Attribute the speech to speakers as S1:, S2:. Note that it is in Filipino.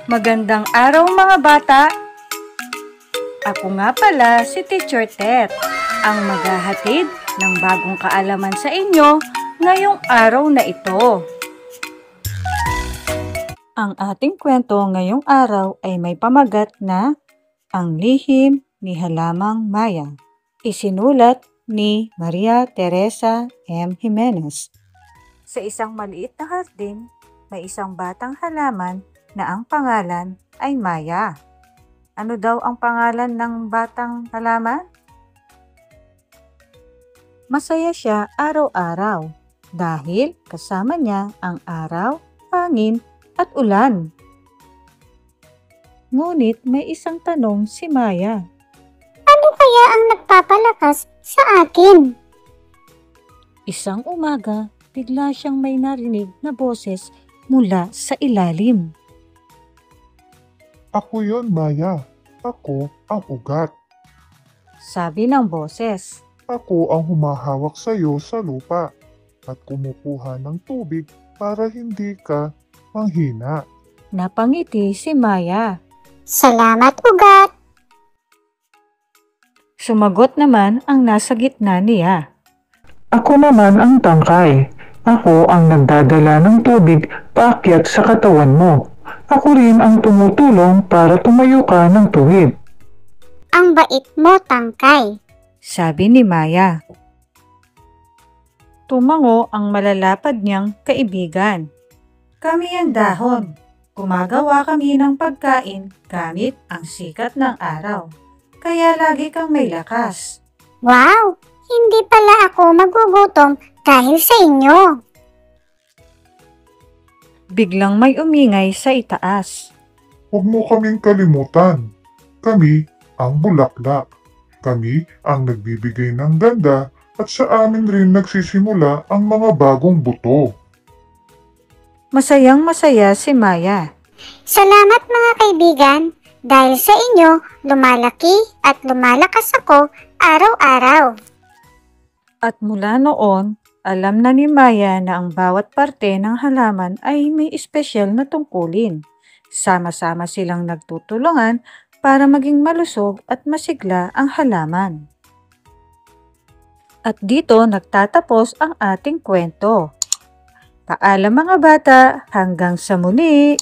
S1: Magandang araw mga bata! Ako nga pala si Teacher Tet, ang maghahatid ng bagong kaalaman sa inyo ngayong araw na ito. Ang ating kwento ngayong araw ay may pamagat na Ang Lihim ni Halamang Maya. Isinulat ni Maria Teresa M. Jimenez. Sa isang maliit na hardin, may isang batang halaman na ang pangalan ay Maya. Ano daw ang pangalan ng batang halaman? Masaya siya araw-araw dahil kasama niya ang araw, hangin at ulan. Ngunit may isang tanong si Maya.
S2: Ano kaya ang nagpapalakas sa akin?
S1: Isang umaga, bigla siyang may narinig na boses mula sa ilalim.
S3: Ako yon, Maya. Ako ang ugat.
S1: Sabi ng boses.
S3: Ako ang humahawak sa iyo sa lupa at kumukuha ng tubig para hindi ka manghina.
S1: Napangiti si Maya.
S2: Salamat, ugat!
S1: Sumagot naman ang nasa gitna niya.
S4: Ako naman ang tangkay. Ako ang nagdadala ng tubig paakyat sa katawan mo. Ako rin ang tumutulong para tumayo ka ng tuwid.
S2: Ang bait mo, tangkay.
S1: Sabi ni Maya. Tumango ang malalapad niyang kaibigan. Kami ang dahon. Gumagawa kami ng pagkain gamit ang sikat ng araw. Kaya lagi kang may lakas.
S2: Wow! Hindi pala ako magugutom dahil sa inyo.
S1: Biglang may umingay sa itaas.
S3: Huwag mo kaming kalimutan. Kami ang bulaklak. Kami ang nagbibigay ng ganda at sa amin rin nagsisimula ang mga bagong buto.
S1: Masayang masaya si Maya.
S2: Salamat mga kaibigan. Dahil sa inyo, lumalaki at lumalakas ako araw-araw.
S1: At mula noon, alam na ni Maya na ang bawat parte ng halaman ay may espesyal na tungkulin. Sama-sama silang nagtutulungan para maging malusog at masigla ang halaman. At dito nagtatapos ang ating kwento. Paalam mga bata, hanggang sa muli!